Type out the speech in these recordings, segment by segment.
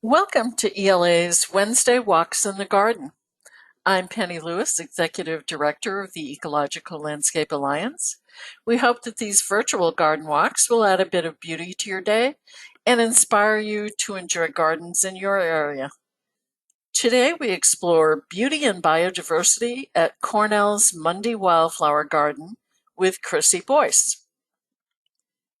Welcome to ELA's Wednesday Walks in the Garden. I'm Penny Lewis, Executive Director of the Ecological Landscape Alliance. We hope that these virtual garden walks will add a bit of beauty to your day and inspire you to enjoy gardens in your area. Today we explore beauty and biodiversity at Cornell's Mundy Wildflower Garden with Krissy Boyce.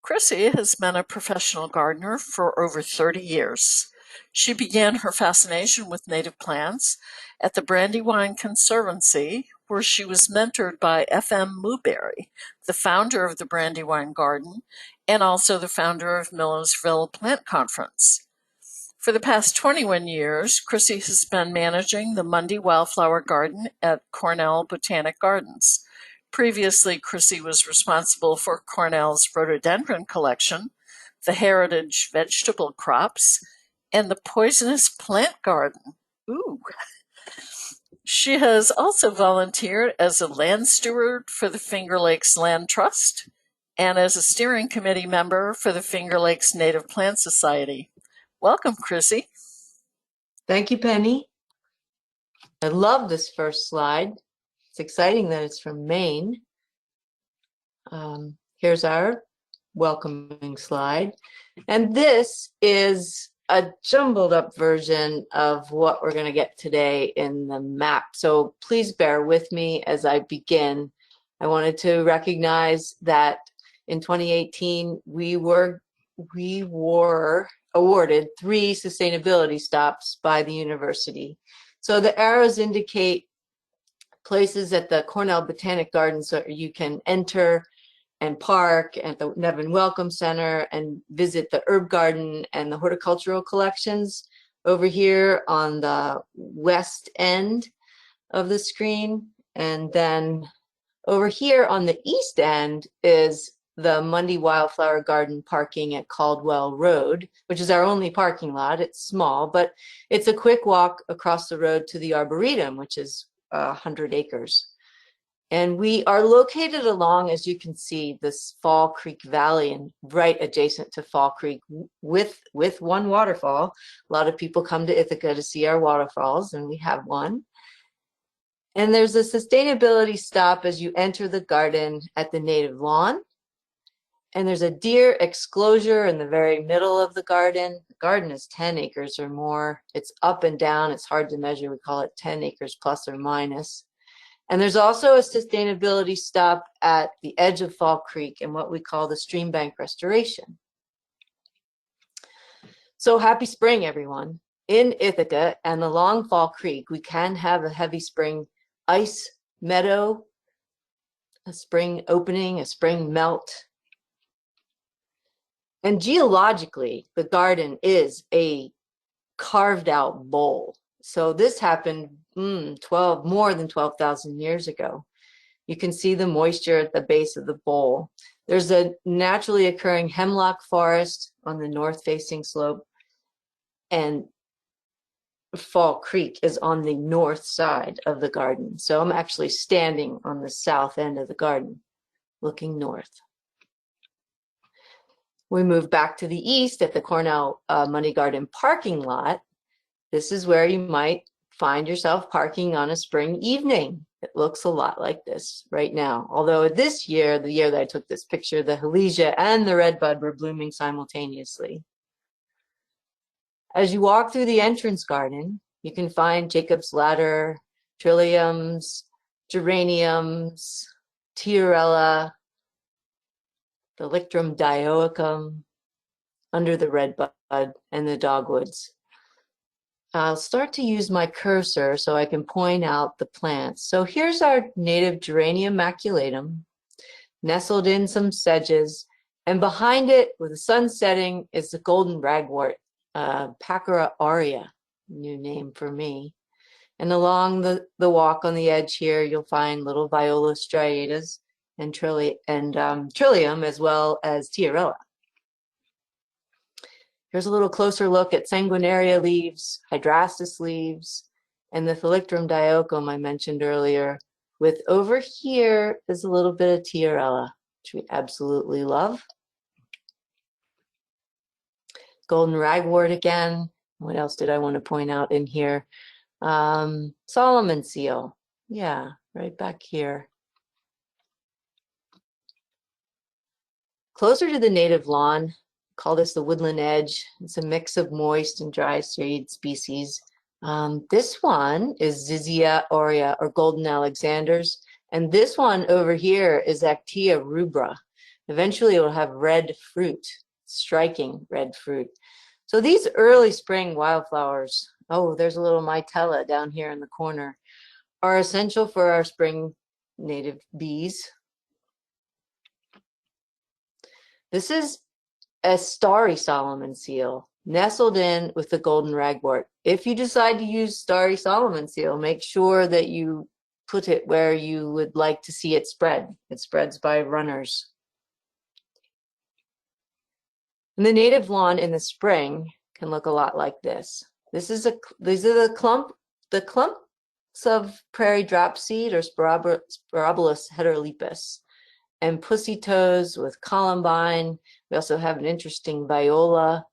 Krissy has been a professional gardener for over 30 years. She began her fascination with native plants at the Brandywine Conservancy, where she was mentored by F.M. Muberry, the founder of the Brandywine Garden and also the founder of Millersville Plant Conference. For the past 21 years, Krissy has been managing the Mundy Wildflower Garden at Cornell Botanic Gardens. Previously, Krissy was responsible for Cornell's rhododendron collection, the heritage vegetable crops, and the poisonous plant garden. Ooh. She has also volunteered as a land steward for the Finger Lakes Land Trust and as a steering committee member for the Finger Lakes Native Plant Society. Welcome, Krissy. Thank you, Penny. I love this first slide. It's exciting that it's from Maine. Here's our welcoming slide. And this is a jumbled up version of what we're going to get today in the map. So please bear with me as I begin. I wanted to recognize that in 2018, we were awarded 3 sustainability stops by the university. So the arrows indicate places at the Cornell Botanic Gardens so you can enter and park at the Nevin Welcome Center and visit the herb garden and the horticultural collections over here on the west end of the screen. And then over here on the east end is the Mundy Wildflower Garden parking at Caldwell Road, which is our only parking lot. It's small, but it's a quick walk across the road to the Arboretum, which is 100 acres. And we are located along, as you can see, this Fall Creek Valley and right adjacent to Fall Creek with one waterfall. A lot of people come to Ithaca to see our waterfalls, and we have one. And there's a sustainability stop as you enter the garden at the native lawn. And there's a deer exclosure in the very middle of the garden. The garden is 10 acres or more. It's up and down. It's hard to measure. We call it 10 acres plus or minus. And there's also a sustainability stop at the edge of Fall Creek in what we call the stream bank restoration. So happy spring, everyone. In Ithaca and along Fall Creek, we can have a heavy spring ice meadow, a spring opening, a spring melt. And geologically, the garden is a carved out bowl. So this happened more than 12,000 years ago. You can see the moisture at the base of the bowl. There's a naturally occurring hemlock forest on the north facing slope, and Fall Creek is on the north side of the garden. So I'm actually standing on the south end of the garden, looking north. We move back to the east at the Cornell Mundy Garden parking lot. This is where you might find yourself parking on a spring evening. It looks a lot like this right now. Although this year, the year that I took this picture, the Halesia and the redbud were blooming simultaneously. As you walk through the entrance garden, you can find Jacob's ladder, trilliums, geraniums, tiarella, the Lictrum dioicum, under the redbud, and the dogwoods. I'll start to use my cursor so I can point out the plants. So here's our native Geranium maculatum, nestled in some sedges, and behind it, with the sun setting, is the golden ragwort, Pachyra aurea, new name for me. And along the walk on the edge here, you'll find little Viola striatas and trillium, as well as tiarella. Here's a little closer look at sanguinaria leaves, hydrastis leaves, and the Thalictrum dioicum I mentioned earlier, with over here is a little bit of tiarella, which we absolutely love. Golden ragwort again, What else did I want to point out in here? Solomon seal. Yeah, right back here. Closer to the native lawn, call this the woodland edge. It's a mix of moist and dry shade species. This one is Zizia aurea, or golden Alexander's. And this one over here is Actea rubra. Eventually it will have red fruit, striking red fruit. So these early spring wildflowers, oh, there's a little Mitella down here in the corner, are essential for our spring native bees. This is a starry Solomon seal, nestled in with the golden ragwort. If you decide to use starry Solomon seal, make sure that you put it where you would like to see it spread. It spreads by runners. And the native lawn in the spring can look a lot like this. These are the clumps of prairie dropseed or Sporobolus heterolepis, and pussy toes with columbine. We also have an interesting viola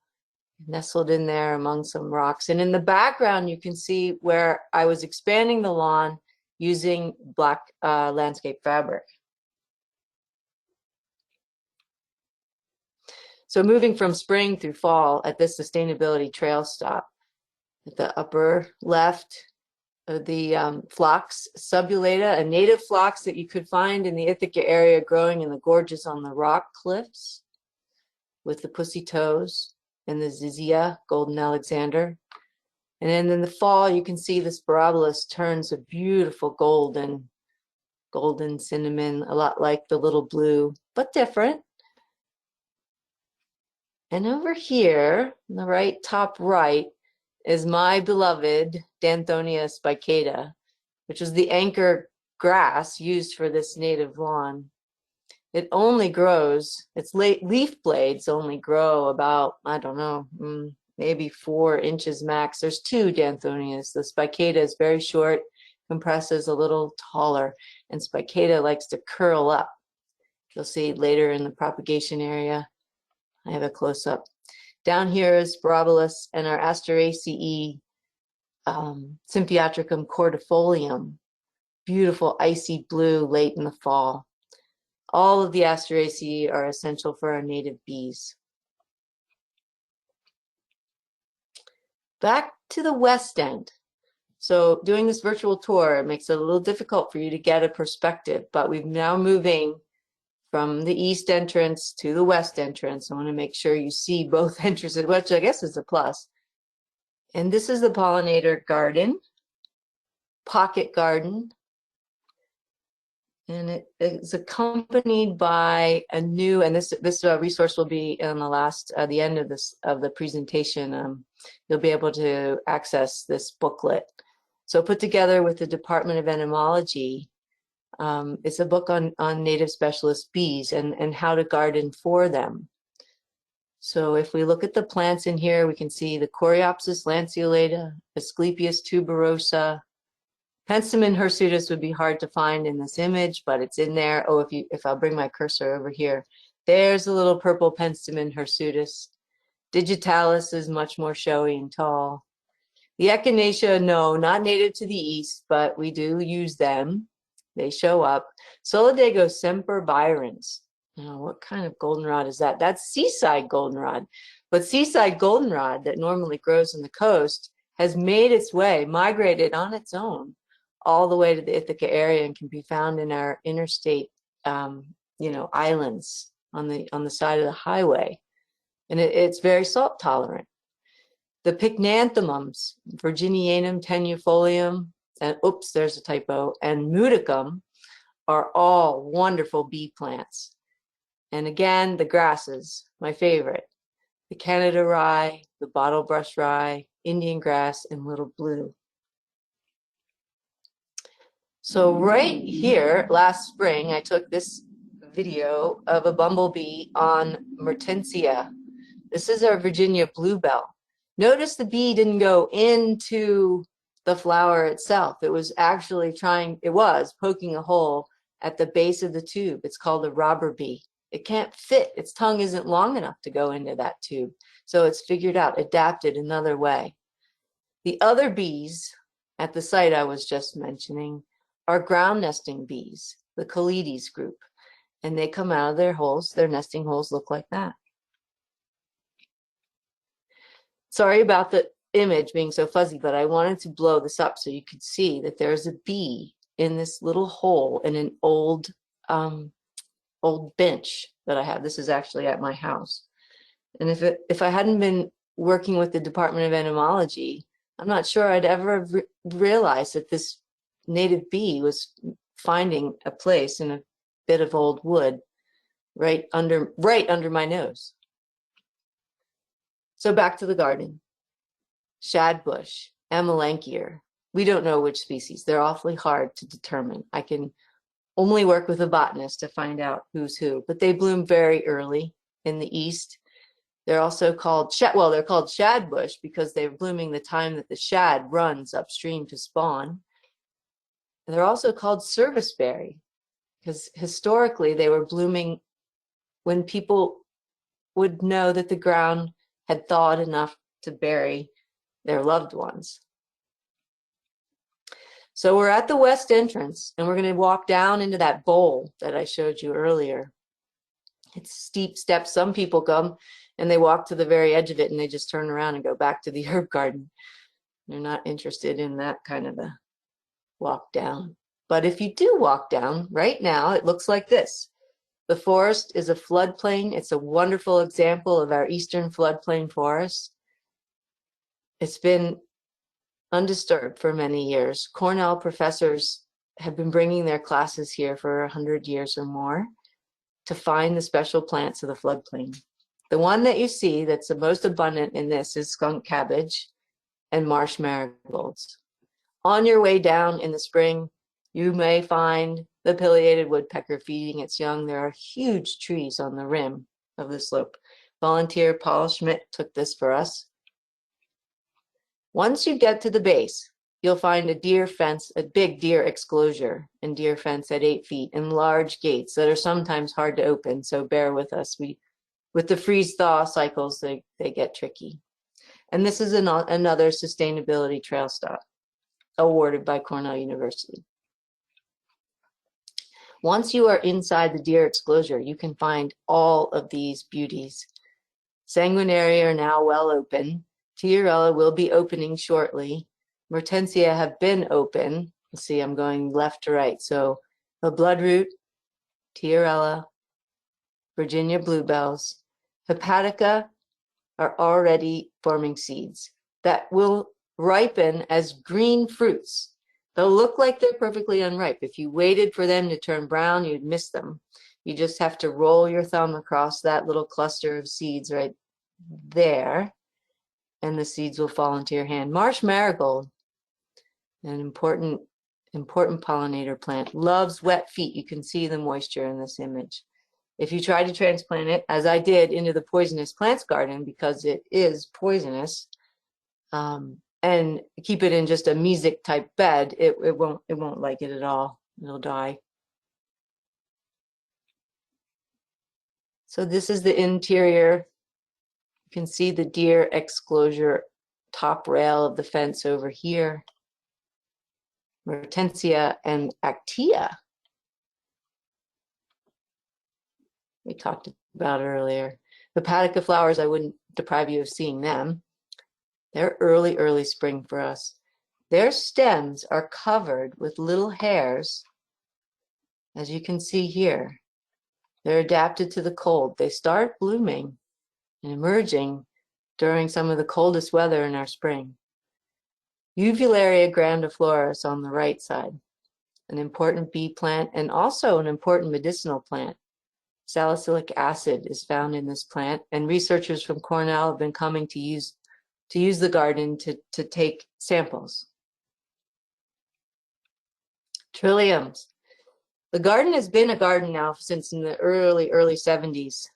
nestled in there among some rocks. And in the background, you can see where I was expanding the lawn using black landscape fabric. So moving from spring through fall at this sustainability trail stop, at the upper left of the phlox subulata, a native phlox that you could find in the Ithaca area growing in the gorges on the rock cliffs with the pussy toes and the Zizia, golden Alexander. And then in the fall, you can see the Sporobolus turns a beautiful golden cinnamon, a lot like the little blue, but different. And over here, in the right, top right, is my beloved Danthonia spicata, which is the anchor grass used for this native lawn. It only grows, its leaf blades only grow about, I don't know, maybe 4 inches max. There's 2 Danthonias. The spicata is very short, compresses a little taller, and spicata likes to curl up. You'll see later in the propagation area. I have a close-up. Down here is Sporobolus and our Asteraceae Symphiatricum cordifolium. Beautiful icy blue late in the fall. All of the Asteraceae are essential for our native bees. Back to the west end. So doing this virtual tour, it makes it a little difficult for you to get a perspective, but we're now moving from the east entrance to the west entrance. I want to make sure you see both entrances, which I guess is a plus. And this is the pollinator garden, pocket garden. And it is accompanied by a new, and this resource will be in the end of the presentation. You'll be able to access this booklet. So put together with the Department of Entomology. It's a book on native specialist bees and how to garden for them. So if we look at the plants in here, we can see the Coreopsis lanceolata, Asclepias tuberosa. Penstemon hirsutus would be hard to find in this image, but it's in there. Oh, if I'll bring my cursor over here, there's a little purple Penstemon hirsutus. Digitalis is much more showy and tall. The Echinacea, no, not native to the east, but we do use them. They show up. Solidago sempervirens. Now, what kind of goldenrod is that? That's seaside goldenrod. But seaside goldenrod that normally grows on the coast has made its way, migrated on its own, all the way to the Ithaca area and can be found in our interstate, islands on the side of the highway. And it's very salt tolerant. The pycnanthemums, Virginianum tenuifolium, and oops, there's a typo, and Mudicum are all wonderful bee plants. And again, the grasses, my favorite. The Canada rye, the bottlebrush rye, Indian grass, and little blue. So right here, last spring, I took this video of a bumblebee on Mertensia. This is our Virginia bluebell. Notice the bee didn't go into the flower itself. It was actually poking a hole at the base of the tube. It's called a robber bee. It can't fit. Its tongue isn't long enough to go into that tube. So it's figured out, adapted another way. The other bees at the site I was just mentioning are ground nesting bees, the Calides group. And they come out of their holes. Their nesting holes look like that. Sorry about the image being so fuzzy, but I wanted to blow this up so you could see that there's a bee in this little hole in an old bench that I have. This is actually at my house. And if I hadn't been working with the Department of Entomology, I'm not sure I'd ever realized that this native bee was finding a place in a bit of old wood right under my nose. So back to the garden. Shadbush, Amelanchier. We don't know which species. They're awfully hard to determine. I can only work with a botanist to find out who's who, but they bloom very early in the east. They're also called they're called shadbush because they're blooming the time that the shad runs upstream to spawn. And they're also called serviceberry because historically they were blooming when people would know that the ground had thawed enough to bury their loved ones. So we're at the west entrance and we're going to walk down into that bowl that I showed you earlier. It's steep steps. Some people come and they walk to the very edge of it and they just turn around and go back to the herb garden. They're not interested in that kind of a walk down. But if you do walk down right now, it looks like this. The forest is a floodplain. It's a wonderful example of our eastern floodplain forest. It's been undisturbed for many years. Cornell professors have been bringing their classes here for 100 years or more to find the special plants of the floodplain. The one that you see that's the most abundant in this is skunk cabbage and marsh marigolds. On your way down in the spring, you may find the pileated woodpecker feeding its young. There are huge trees on the rim of the slope. Volunteer Paul Schmidt took this for us. Once you get to the base, you'll find a deer fence, a big deer exclosure and deer fence at 8 feet and large gates that are sometimes hard to open, so bear with us. With the freeze-thaw cycles, they get tricky. And this is another sustainability trail stop awarded by Cornell University. Once you are inside the deer exclosure, you can find all of these beauties. Sanguinaria are now well open. Tiarella will be opening shortly. Mertensia have been open. Let's see, I'm going left to right. So the bloodroot, Tiarella, Virginia bluebells, Hepatica are already forming seeds that will ripen as green fruits. They'll look like they're perfectly unripe. If you waited for them to turn brown, you'd miss them. You just have to roll your thumb across that little cluster of seeds right there, and the seeds will fall into your hand. Marsh marigold, an important pollinator plant, loves wet feet. You can see the moisture in this image. If you try to transplant it, as I did, into the poisonous plants garden, because it is poisonous, and keep it in just a mesic type bed, it won't like it at all. It'll die. So this is the interior. You can see the deer exclosure top rail of the fence over here. Mertensia and Actea we talked about earlier. The Hepatica flowers, I wouldn't deprive you of seeing them. They're early spring for us. Their stems are covered with little hairs, as you can see here. They're adapted to the cold. They start blooming and emerging during some of the coldest weather in our spring. Uvularia grandiflorus on the right side, an important bee plant and also an important medicinal plant. Salicylic acid is found in this plant, and researchers from Cornell have been coming to use the garden to take samples. Trilliums. The garden has been a garden now since in the early 70s.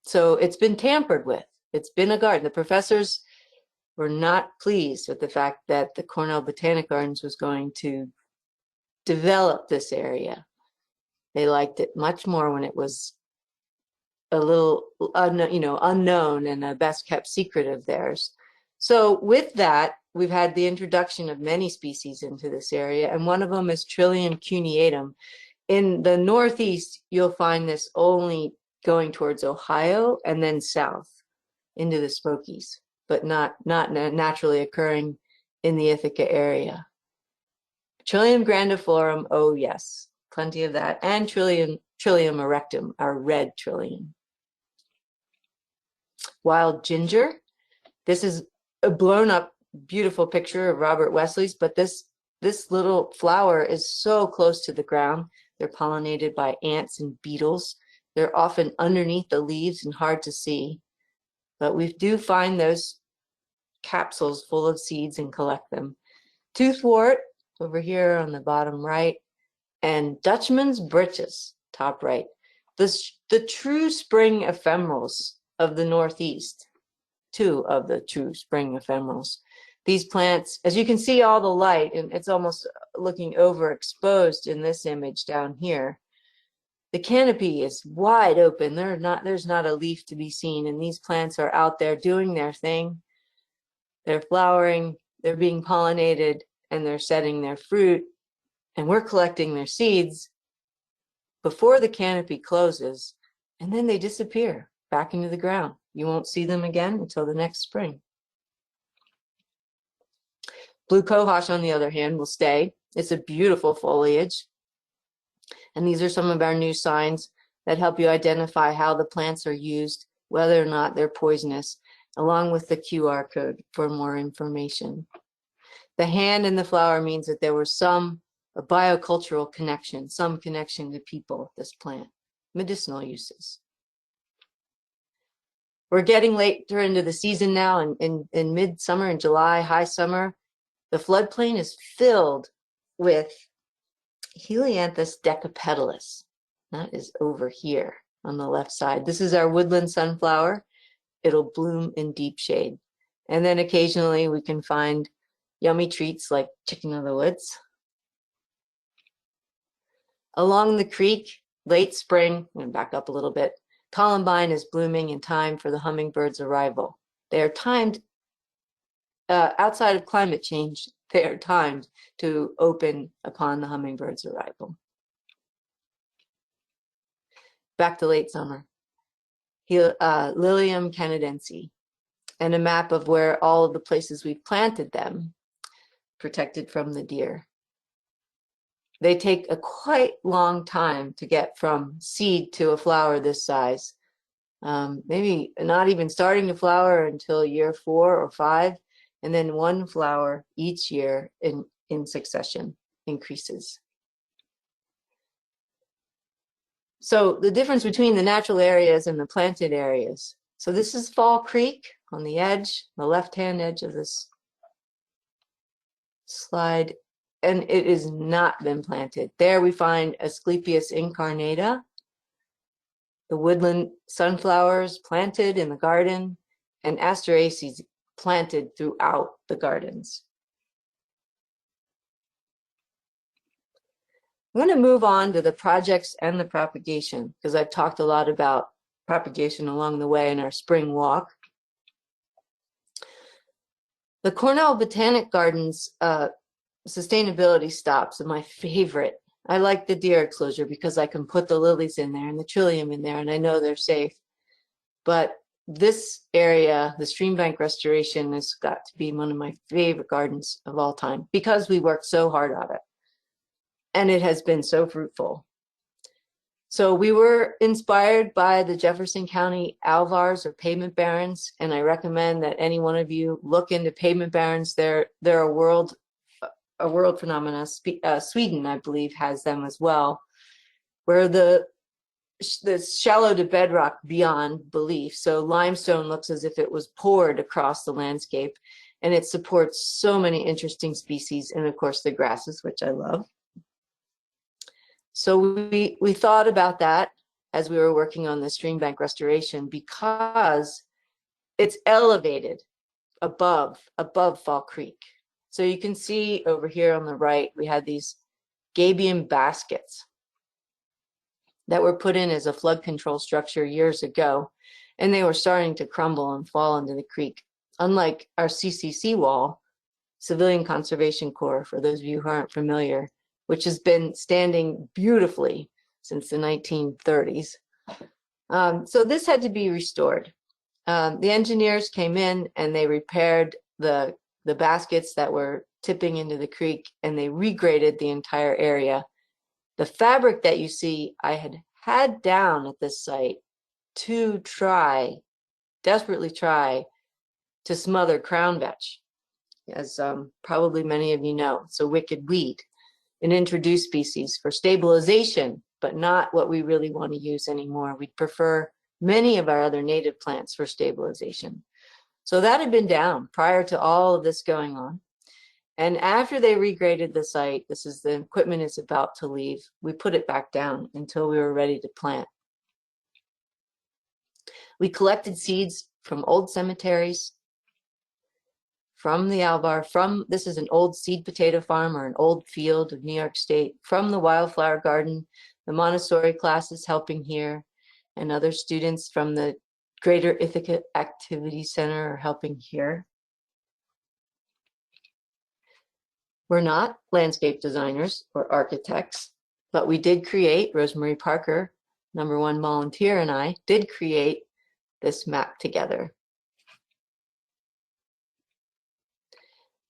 So it's been tampered with. It's been a garden. The professors were not pleased with the fact that the Cornell Botanic Gardens was going to develop this area. They liked it much more when it was a little unknown and a best kept secret of theirs. So with that, we've had the introduction of many species into this area, and one of them is Trillium cuneatum. In the Northeast, you'll find this only going towards Ohio and then south into the Smokies, but not naturally occurring in the Ithaca area. Trillium grandiflorum, oh yes, plenty of that, and Trillium erectum, our red trillium. Wild ginger. This is a blown up, beautiful picture of Robert Wesley's, but this little flower is so close to the ground. They're pollinated by ants and beetles. They're often underneath the leaves and hard to see, but we do find those capsules full of seeds and collect them. Toothwort over here on the bottom right, and Dutchman's breeches, top right. The true spring ephemerals of the Northeast, two of the true spring ephemerals. These plants, as you can see all the light, and it's almost looking overexposed in this image down here. The canopy is wide open. There's not a leaf to be seen, and these plants are out there doing their thing. They're flowering, they're being pollinated, and they're setting their fruit, and we're collecting their seeds before the canopy closes, and then they disappear back into the ground. You won't see them again until the next spring. Blue cohosh, on the other hand, will stay. It's a beautiful foliage. And these are some of our new signs that help you identify how the plants are used, whether or not they're poisonous, along with the QR code for more information. The hand in the flower means that there was a biocultural connection, some connection to people with this plant. Medicinal uses. We're getting later into the season now, in midsummer, in July, high summer. The floodplain is filled with Helianthus decapetalis. That is over here on the left side. This is our woodland sunflower. It'll bloom in deep shade. And then occasionally we can find yummy treats like chicken of the woods. Along the creek, late spring, I'm going to back up a little bit, columbine is blooming in time for the hummingbird's arrival. They are timed, outside of climate change, they are timed to open upon the hummingbird's arrival. Back to late summer. Lilium canadense, and a map of where all of the places we've planted them, protected from the deer. They take a quite long time to get from seed to a flower this size. Maybe not even starting to flower until year 4 or 5, and then one flower each year in succession increases. So the difference between the natural areas and the planted areas. So this is Fall Creek on the edge, the left-hand edge of this slide, and it has not been planted. There we find Asclepias incarnata, the woodland sunflowers planted in the garden, and Asteraceae planted throughout the gardens. I'm going to move on to the projects and the propagation, because I've talked a lot about propagation along the way in our spring walk. The Cornell Botanic Gardens sustainability stops are my favorite. I like the deer enclosure because I can put the lilies in there and the trillium in there, and I know they're safe. But this area, the stream bank restoration, has got to be one of my favorite gardens of all time because we worked so hard on it. And it has been so fruitful. So we were inspired by the Jefferson County Alvars, or pavement barrens, and I recommend that any one of you look into pavement barrens. They're a world phenomena. Sweden, I believe, has them as well, where the shallow to bedrock beyond belief. So limestone looks as if it was poured across the landscape, and it supports so many interesting species, and of course the grasses, which I love. So we thought about that as we were working on the stream bank restoration, because it's elevated above Fall Creek. So you can see over here on the right, we had these gabion baskets that were put in as a flood control structure years ago, and they were starting to crumble and fall into the creek. unlike our CCC wall, Civilian Conservation Corps, for those of you who aren't familiar, which has been standing beautifully since the 1930s. So this had to be restored. The engineers came in and they repaired the baskets that were tipping into the creek, and they regraded the entire area. The fabric that you see, I had down at this site to desperately try to smother crown vetch, as probably many of you know. It's a wicked weed, an introduced species for stabilization, but not what we really want to use anymore. We'd prefer many of our other native plants for stabilization. So that had been down prior to all of this going on. And after they regraded the site, this is the equipment is about to leave, we put it back down until we were ready to plant. We collected seeds from old cemeteries, from the Alvar, this is an old seed potato farm or an old field of New York State, from the Wildflower Garden, the Montessori classes helping here, and other students from the Greater Ithaca Activity Center are helping here. We're not landscape designers or architects, but we did create, Rosemary Parker, #1 volunteer, and I did create this map together.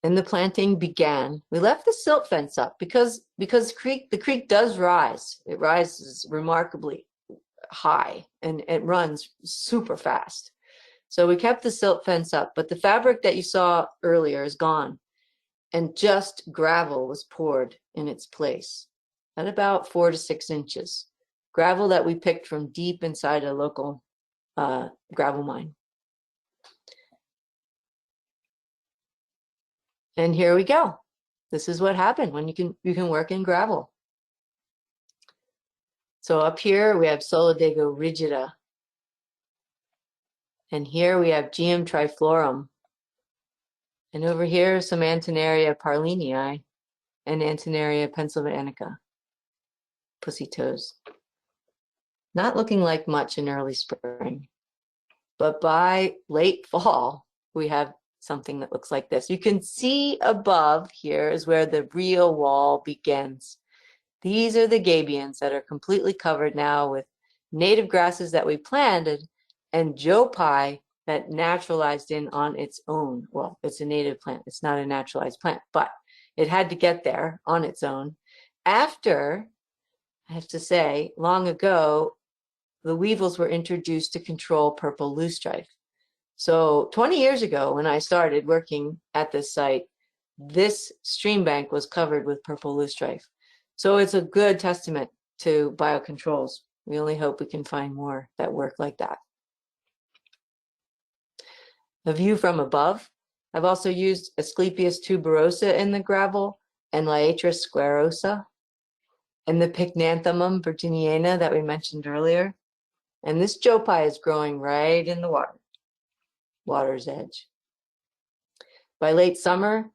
And the planting began. We left the silt fence up because the creek does rise. It rises remarkably high and it runs super fast. So we kept the silt fence up, but the fabric that you saw earlier is gone, and just gravel was poured in its place at about 4 to 6 inches. Gravel that we picked from deep inside a local gravel mine. And here we go. This is what happened when you can work in gravel. So up here we have Solidago rigida. And here we have Geum triflorum. And over here some Antonaria parlinii and Antonaria pennsylvanica. Pussy toes. Not looking like much in early spring. But by late fall, we have something that looks like this. You can see above here is where the real wall begins. These are the gabions that are completely covered now with native grasses that we planted and Joe Pye that naturalized in on its own. Well, it's a native plant. It's not a naturalized plant, but it had to get there on its own. After, I have to say, long ago, the weevils were introduced to control purple loosestrife. So 20 years ago, when I started working at this site, this stream bank was covered with purple loosestrife. So it's a good testament to biocontrols. We only hope we can find more that work like that. A view from above. I've also used Asclepias tuberosa in the gravel and Liatris squarosa and the Pycnanthemum virginiana that we mentioned earlier. And this Joe Pye is growing right in the water's edge. By late summer,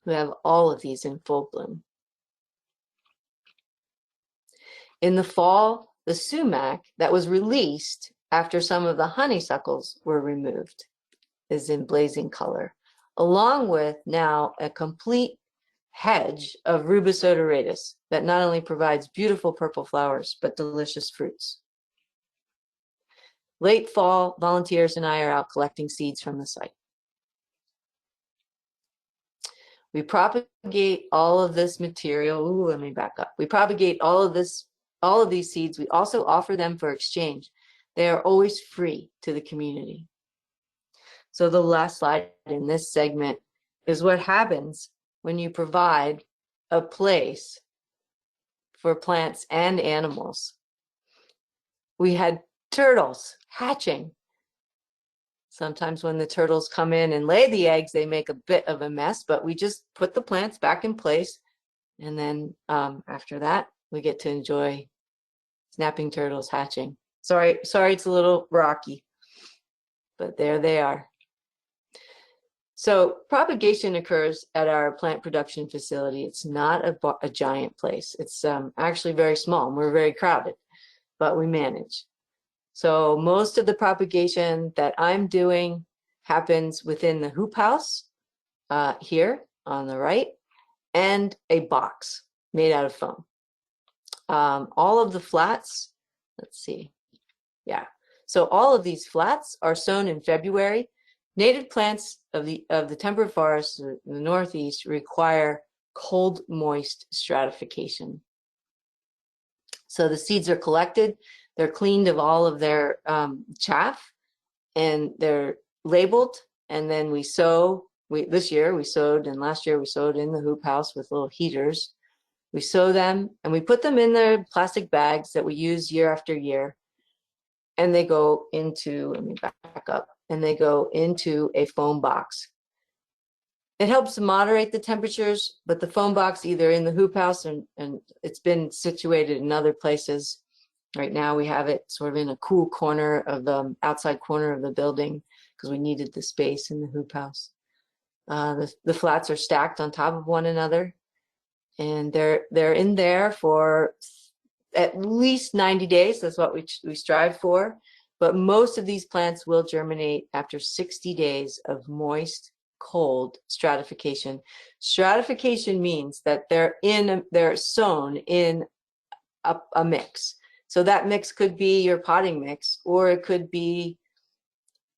we have all of these in full bloom. In the fall, the sumac that was released after some of the honeysuckles were removed is in blazing color, along with now a complete hedge of Rubus odoratus that not only provides beautiful purple flowers, but delicious fruits. Late fall, volunteers and I are out collecting seeds from the site. We propagate all of this material. Ooh, let me back up. We propagate all of these seeds. We also offer them for exchange. They are always free to the community. So the last slide in this segment is what happens when you provide a place for plants and animals. We had turtles hatching. Sometimes when the turtles come in and lay the eggs, they make a bit of a mess, but we just put the plants back in place. And then after that, we get to enjoy snapping turtles hatching. Sorry, it's a little rocky, but there they are. So propagation occurs at our plant production facility. It's not a giant place. It's actually very small, and we're very crowded, but we manage. So most of the propagation that I'm doing happens within the hoop house here on the right, and a box made out of foam. All of the flats, let's see, yeah. So all of these flats are sown in February. Native plants of the temperate forests in the Northeast require cold, moist stratification. So the seeds are collected, they're cleaned of all of their chaff, and they're labeled, and then we sow. This year we sowed, and last year we sowed in the hoop house with little heaters. We sow them, and we put them in the plastic bags that we use year after year, and they go into, let me back up, and they go into a foam box. It helps to moderate the temperatures, but the foam box, either in the hoop house, and it's been situated in other places. Right now we have it sort of in a cool corner of the outside corner of the building because we needed the space in the hoop house. The flats are stacked on top of one another, and they're in there for at least 90 days. That's what we strive for. But most of these plants will germinate after 60 days of moist, cold stratification. Stratification means that they're sown in a mix. So that mix could be your potting mix, or it could be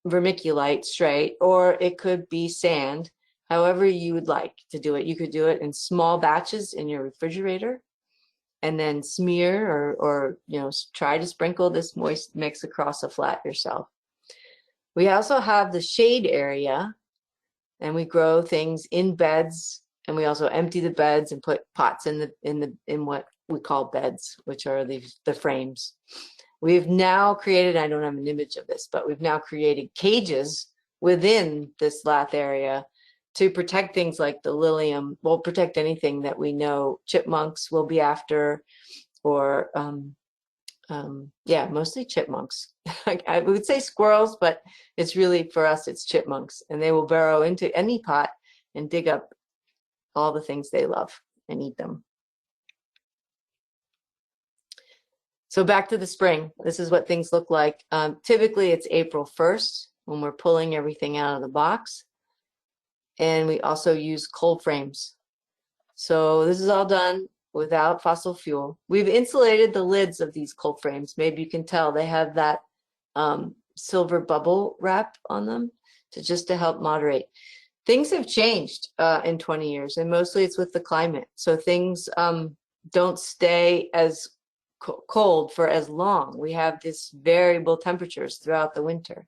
vermiculite straight, or it could be sand. However you would like to do it. You could do it in small batches in your refrigerator, and then smear or try to sprinkle this moist mix across a flat yourself. We also have the shade area, and we grow things in beds, and we also empty the beds and put pots in what we call beds, which are the frames. We've now created, I don't have an image of this, but we've now created cages within this lath area to protect things like the lilium. We'll protect anything that we know chipmunks will be after, or yeah, mostly chipmunks. I would say squirrels, but it's really, for us, it's chipmunks, and they will burrow into any pot and dig up all the things they love and eat them. So back to the spring. This is what things look like. Typically it's April 1st when we're pulling everything out of the box. And we also use cold frames. So this is all done without fossil fuel. We've insulated the lids of these cold frames. Maybe you can tell they have that silver bubble wrap on them to help moderate. Things have changed in 20 years, and mostly it's with the climate. So things don't stay as cold for as long. We have this variable temperatures throughout the winter.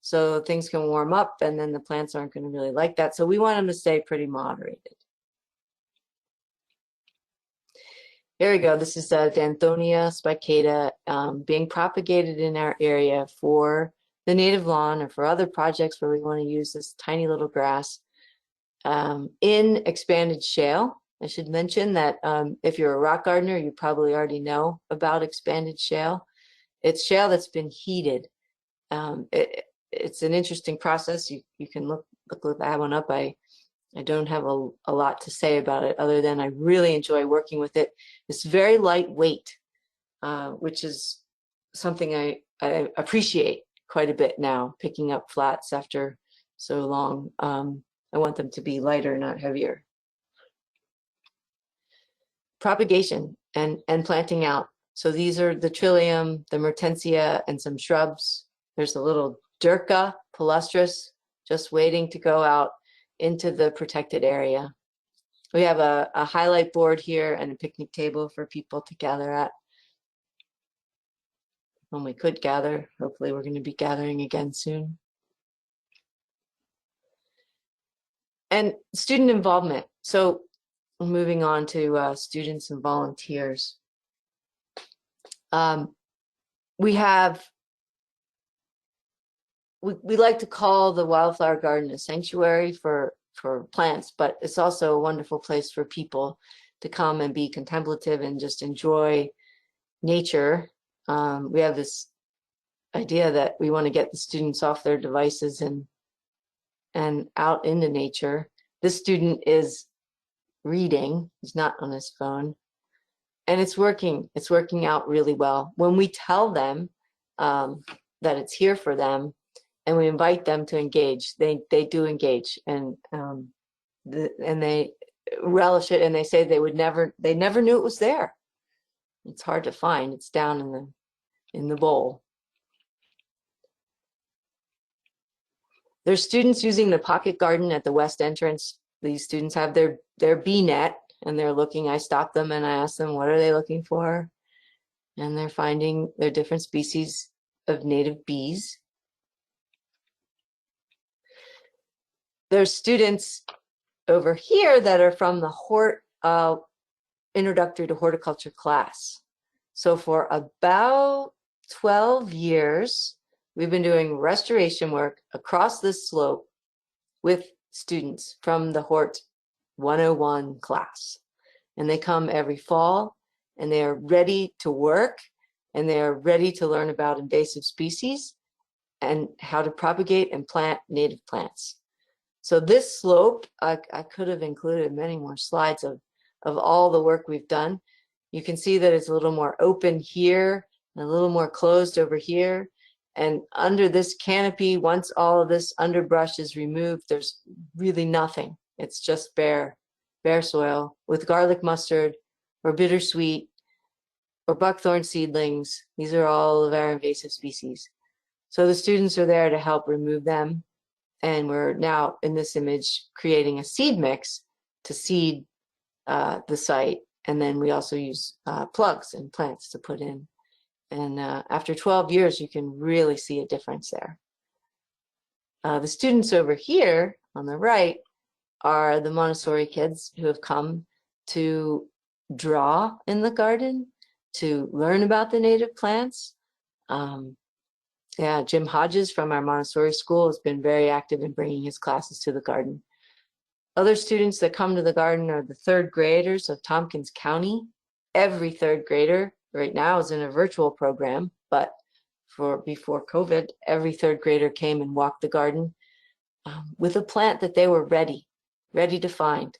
So things can warm up, and then the plants aren't going to really like that. So we want them to stay pretty moderated. Here we go. This is Xanthonia spicata being propagated in our area for the native lawn or for other projects where we want to use this tiny little grass in expanded shale. I should mention that if you're a rock gardener, you probably already know about expanded shale. It's shale that's been heated. It's an interesting process. You can look that one up. I don't have a lot to say about it other than I really enjoy working with it. It's very lightweight, which is something I appreciate quite a bit now, picking up flats after so long. I want them to be lighter, not heavier. Propagation and planting out. So these are the trillium, the mertensia, and some shrubs. There's a little Durca palustris just waiting to go out into the protected area. We have a highlight board here and a picnic table for people to gather at when we could gather. Hopefully we're going to be gathering again soon. And student involvement. So moving on to students and volunteers. We like to call the Wildflower Garden a sanctuary for plants, but it's also a wonderful place for people to come and be contemplative and just enjoy nature. We have this idea that we want to get the students off their devices and out into nature. This student is reading, he's not on his phone, and it's working out really well. When we tell them that it's here for them, and we invite them to engage. They do engage, and they relish it, and they say they never knew it was there. It's hard to find. It's down in the bowl. There's students using the pocket garden at the west entrance. These students have their bee net, and they're looking. I stop them and I ask them, what are they looking for? And they're finding their different species of native bees. There's students over here that are from the Introductory to Horticulture class. So for about 12 years, we've been doing restoration work across this slope with students from the Hort 101 class. And they come every fall, and they are ready to work, and they are ready to learn about invasive species and how to propagate and plant native plants. So this slope, I could have included many more slides of all the work we've done. You can see that it's a little more open here and a little more closed over here. And under this canopy, once all of this underbrush is removed, there's really nothing. It's just bare soil with garlic mustard or bittersweet or buckthorn seedlings. These are all of our invasive species. So the students are there to help remove them. And we're now in this image creating a seed mix to seed the site. And then we also use plugs and plants to put in. And after 12 years, you can really see a difference there. The students over here on the right are the Montessori kids who have come to draw in the garden, to learn about the native plants. Yeah, Jim Hodges from our Montessori school has been very active in bringing his classes to the garden. Other students that come to the garden are the third graders of Tompkins County. Every third grader right now is in a virtual program, but before COVID, every third grader came and walked the garden with a plant that they were ready to find.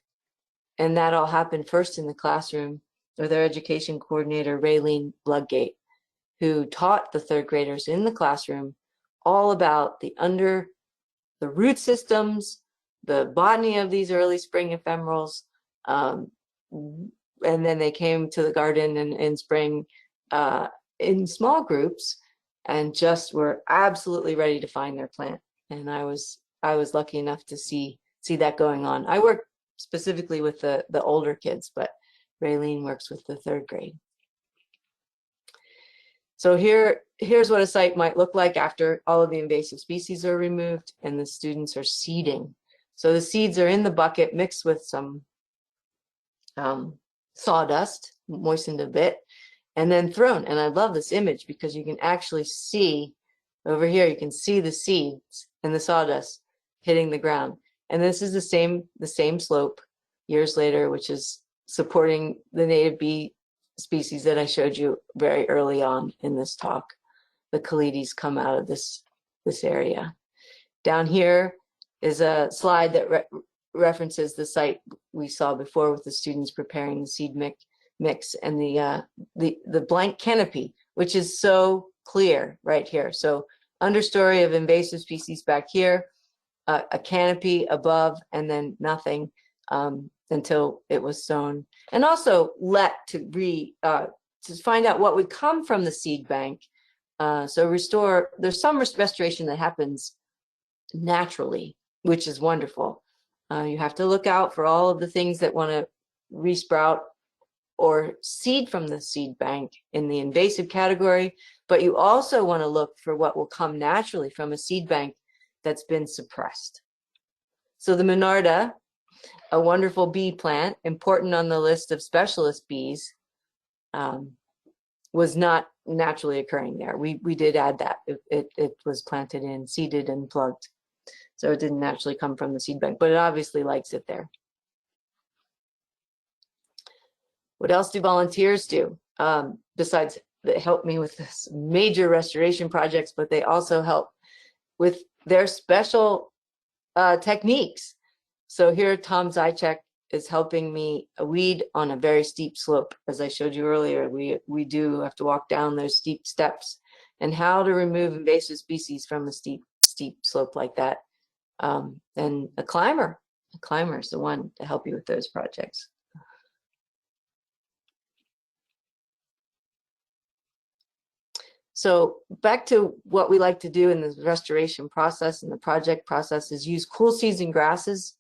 And that all happened first in the classroom with their education coordinator, Raylene Bloodgate, who taught the third graders in the classroom all about the root systems, the botany of these early spring ephemerals. And then they came to the garden in spring in small groups and just were absolutely ready to find their plant. And I was lucky enough to see that going on. I work specifically with the older kids, but Raylene works with the third grade. So here's what a site might look like after all of the invasive species are removed and the students are seeding. So the seeds are in the bucket mixed with some sawdust, moistened a bit, and then thrown. And I love this image because you can actually see over here, you can see the seeds and the sawdust hitting the ground. And this is the same slope years later, which is supporting the native bee species that I showed you very early on in this talk. The Calides come out of this area. Down here is a slide that references the site we saw before with the students preparing the seed mix and the blank canopy, which is so clear right here. So understory of invasive species back here, a canopy above, and then nothing until it was sown. And also to find out what would come from the seed bank. So there's some restoration that happens naturally, which is wonderful. You have to look out for all of the things that want to resprout or seed from the seed bank in the invasive category, but you also want to look for what will come naturally from a seed bank that's been suppressed. So the Monarda, a wonderful bee plant, important on the list of specialist bees, was not naturally occurring there. We did add that. It was planted in, seeded and plugged. So it didn't naturally come from the seed bank, but it obviously likes it there. What else do volunteers do? Besides they help me with this major restoration projects, but they also help with their special techniques. So here, Tom Zychek is helping me weed on a very steep slope. As I showed you earlier, we do have to walk down those steep steps, and how to remove invasive species from the steep steep slope like that. And a climber is the one to help you with those projects. So back to what we like to do in the restoration process and the project process is use cool season grasses.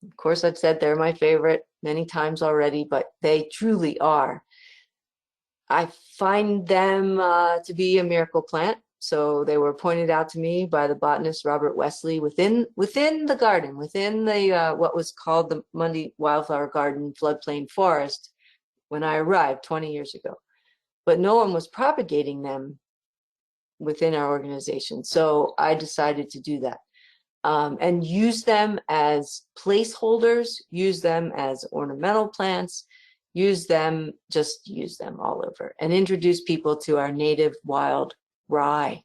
Of course, I've said they're my favorite many times already, but they truly are. I find them to be a miracle plant. So they were pointed out to me by the botanist Robert Wesley within the garden, within the what was called the Mundy Wildflower Garden floodplain forest when I arrived 20 years ago. But no one was propagating them within our organization. So I decided to do that and use them as placeholders, use them as ornamental plants, just use them all over, and introduce people to our native wild rye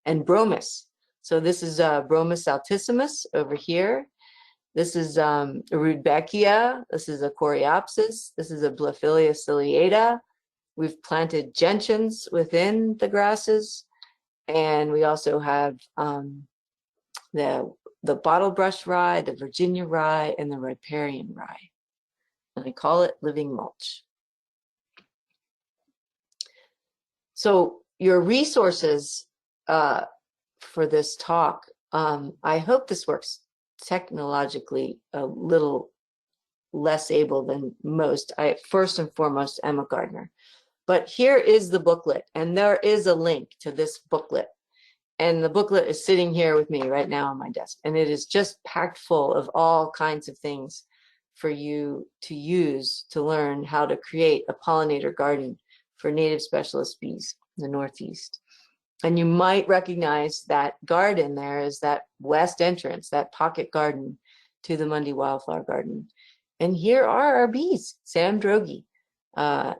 and bromus. So this is Bromus altissimus over here. This is a Rudbeckia. This is a Coreopsis. This is a Blophilia ciliata. We've planted gentians within the grasses, and we also have the bottlebrush rye, the Virginia rye, and the riparian rye. And I call it living mulch. So your resources for this talk, I hope this works technologically a little less able than most. I first and foremost am a gardener. But here is the booklet, and there is a link to this booklet. And the booklet is sitting here with me right now on my desk. And it is just packed full of all kinds of things for you to use to learn how to create a pollinator garden for native specialist bees in the Northeast. And you might recognize that garden there is that west entrance, that pocket garden to the Mundy Wildflower Garden. And here are our bees. Sam Droege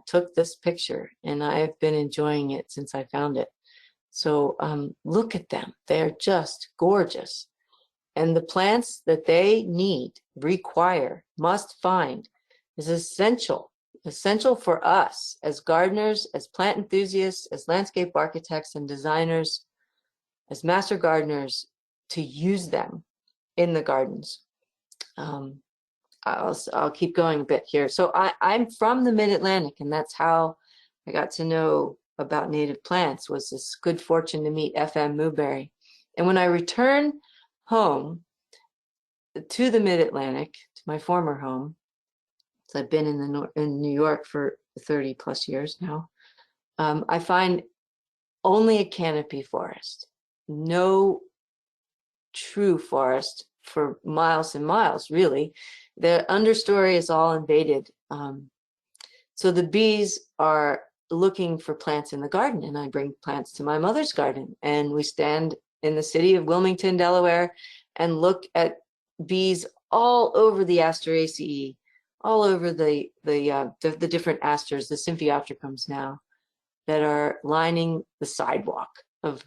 took this picture, and I've been enjoying it since I found it. So look at them. They're just gorgeous. And the plants that they need, require, must find is essential for us as gardeners, as plant enthusiasts, as landscape architects and designers, as master gardeners, to use them in the gardens. I'll keep going a bit here. So I'm from the Mid-Atlantic, and that's how I got to know about native plants, was this good fortune to meet F.M. Newberry. And when I returned home to the Mid-Atlantic, to my former home, so I've been in New York for 30 plus years now, I find only a canopy forest, no true forest for miles and miles, really. The understory is all invaded. So the bees are looking for plants in the garden, and I bring plants to my mother's garden, and we stand in the city of Wilmington, Delaware, and look at bees all over the Asteraceae, all over the different asters, the Symphyotricums now, that are lining the sidewalk of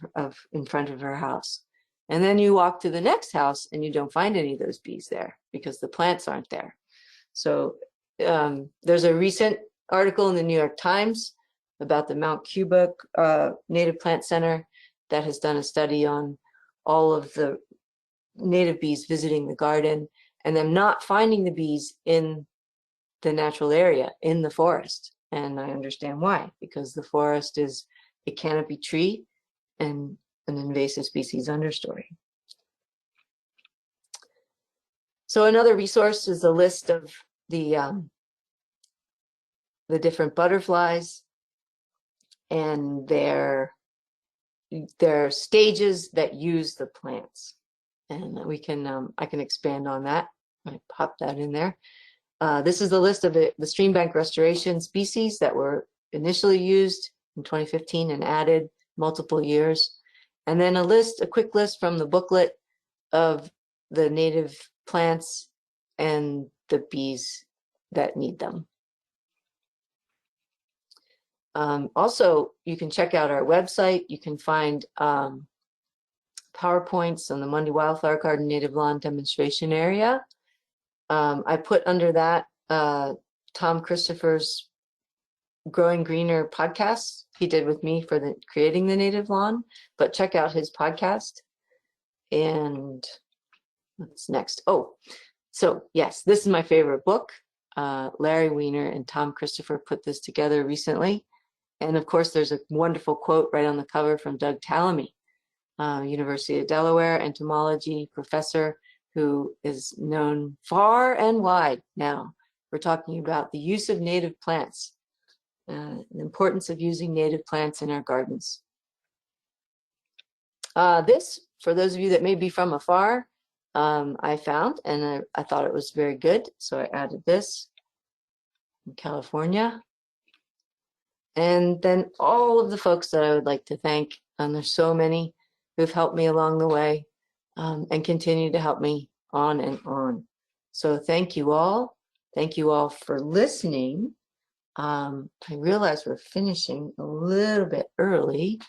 in front of her house. And then you walk to the next house and you don't find any of those bees there because the plants aren't there. So there's a recent article in the New York Times about the Mount Cuba Native Plant Center that has done a study on all of the native bees visiting the garden and them not finding the bees in the natural area, in the forest. And I understand why, because the forest is a canopy tree and an invasive species understory. So another resource is a list of the different butterflies and their stages that use the plants. And we can I can expand on that. I pop that in there. This is the list of the stream bank restoration species that were initially used in 2015 and added multiple years. And then a quick list from the booklet of the native plants and the bees that need them. Also, you can check out our website. You can find PowerPoints on the Mundy Wildflower Garden Native Lawn Demonstration Area. I put under that Tom Christopher's Growing Greener podcast he did with me for creating the native lawn, but check out his podcast. And what's next? Oh, so yes, this is my favorite book. Larry Weiner and Tom Christopher put this together recently. And of course, there's a wonderful quote right on the cover from Doug Tallamy, University of Delaware entomology professor, who is known far and wide now. We're talking about the use of native plants, the importance of using native plants in our gardens. This, for those of you that may be from afar, I found, and I thought it was very good, so I added this in California. And then all of the folks that I would like to thank, and there's so many who've helped me along the way, and continue to help me on and on. So thank you all. Thank you all for listening. I realize we're finishing a little bit early,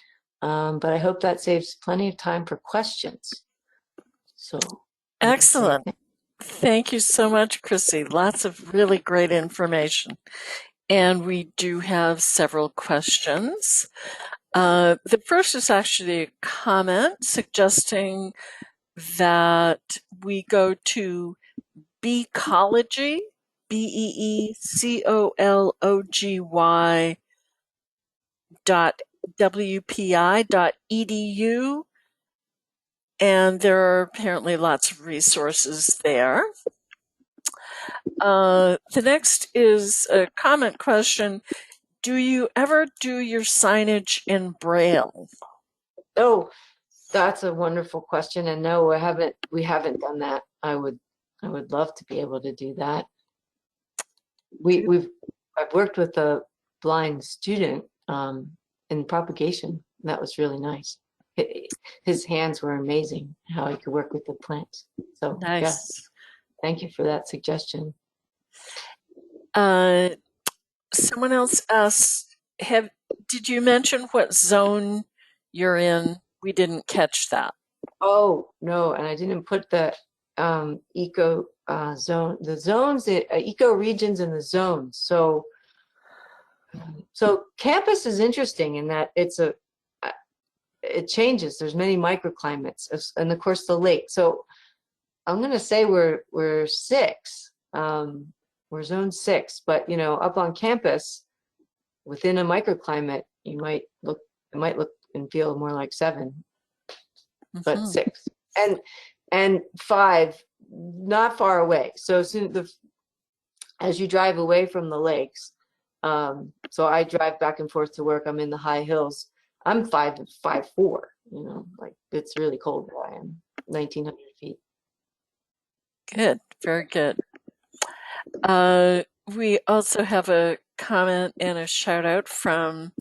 but I hope that saves plenty of time for questions. So excellent. Thank you so much, Krissy. Lots of really great information. And we do have several questions. The first is actually a comment suggesting that we go to Beecology, BEECOLOGY .wpi.edu, and there are apparently lots of resources there. The next is a comment question. Do you ever do your signage in Braille? Oh, that's a wonderful question. And no, we haven't done that. I would love to be able to do that. I've worked with a blind student in propagation. That was really nice. His hands were amazing, how he could work with the plants. So nice. Yes, thank you for that suggestion. Someone else asked, did you mention what zone you're in? We didn't catch that. Oh, no, and I didn't put the eco zone, the zones, eco regions and the zones. So campus is interesting in that it changes. There's many microclimates, and of course the lake. So I'm going to say we're 6. We're zone 6, but up on campus, within a microclimate, it might look and feel more like 7, but 6 and 5, not far away. So as you drive away from the lakes, so I drive back and forth to work. I'm in the high hills. I'm 5'4". Like it's really cold where I am. 1,900 feet. Good, very good. We also have a comment and a shout out from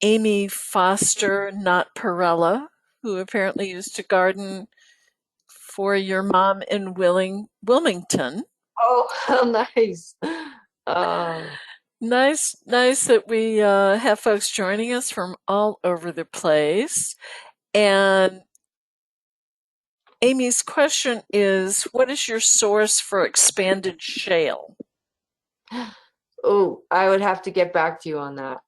Amy Foster, not Perella, who apparently used to garden for your mom in Wilmington. Oh, how nice. Nice that we have folks joining us from all over the place. And Amy's question is, what is your source for expanded shale? Oh, I would have to get back to you on that.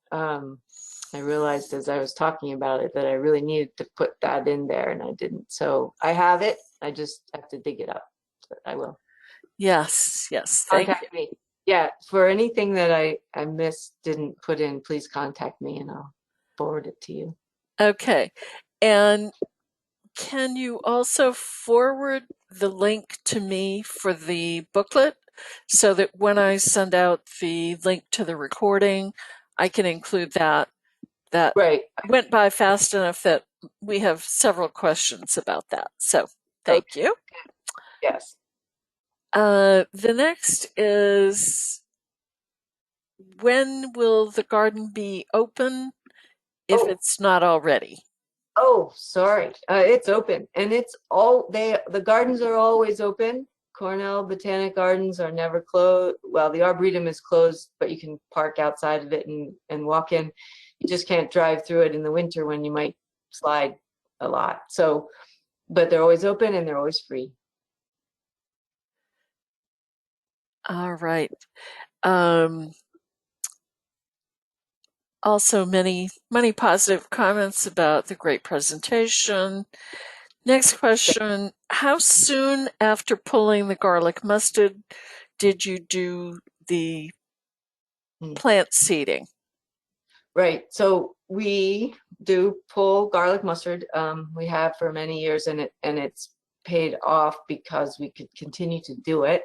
I realized as I was talking about it that I really needed to put that in there, and I didn't. So I have it. I just have to dig it up. But I will. Yes. Thank contact you. Me. Yeah, for anything that I missed, didn't put in, please contact me and I'll forward it to you. Okay. And can you also forward the link to me for the booklet so that when I send out the link to the recording, I can include that? That right. Went by fast enough that we have several questions about that. So thank you. Yes. The next is, when will the garden be open if it's not already? Oh, sorry. It's open, and the gardens are always open. Cornell Botanic Gardens are never closed. Well, the Arboretum is closed, but you can park outside of it and walk in. You just can't drive through it in the winter when you might slide a lot. So, but they're always open and they're always free. All right. Also many positive comments about the great presentation. Next question. How soon after pulling the garlic mustard did you do the plant seeding? Right. So we do pull garlic mustard. We have for many years, and it's paid off because we could continue to do it.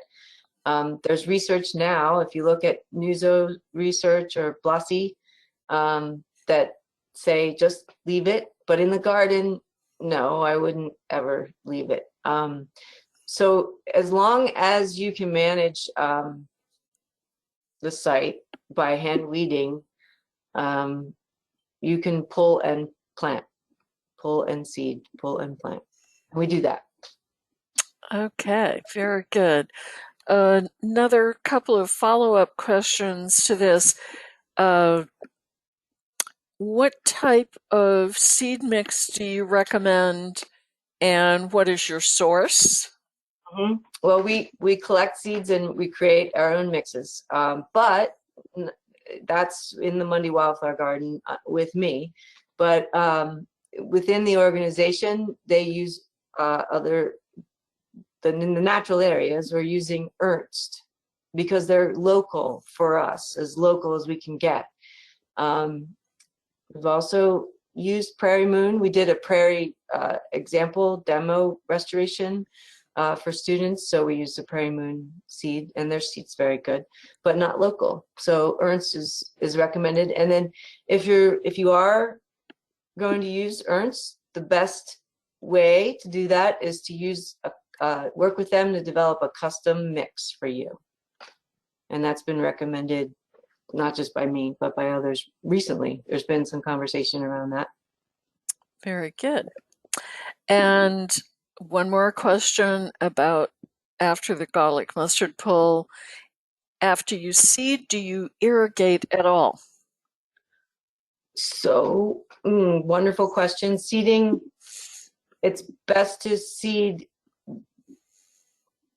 There's research now, if you look at Muso research or Blasi, that say just leave it. But in the garden, no, I wouldn't ever leave it. So as long as you can manage the site by hand weeding, you can pull and plant, pull and seed, pull and plant. We do that. Okay, very good. Another couple of follow-up questions to this. What type of seed mix do you recommend, and what is your source? Well, we collect seeds and we create our own mixes, but that's in the Mundy Wildflower Garden with me. But within the organization, they use in the natural areas, we're using Ernst because they're local for us, as local as we can get. We've also used Prairie Moon. We did a prairie example demo restoration for students, so we used the Prairie Moon seed, and their seed's very good, but not local. So Ernst is recommended. And then if you are going to use Ernst, the best way to do that is to use work with them to develop a custom mix for you, and that's been recommended not just by me but by others recently. There's been some conversation around that. Very good. And one more question about after the garlic mustard pull. After you seed, do you irrigate at all? So, wonderful question. Seeding, it's best to seed,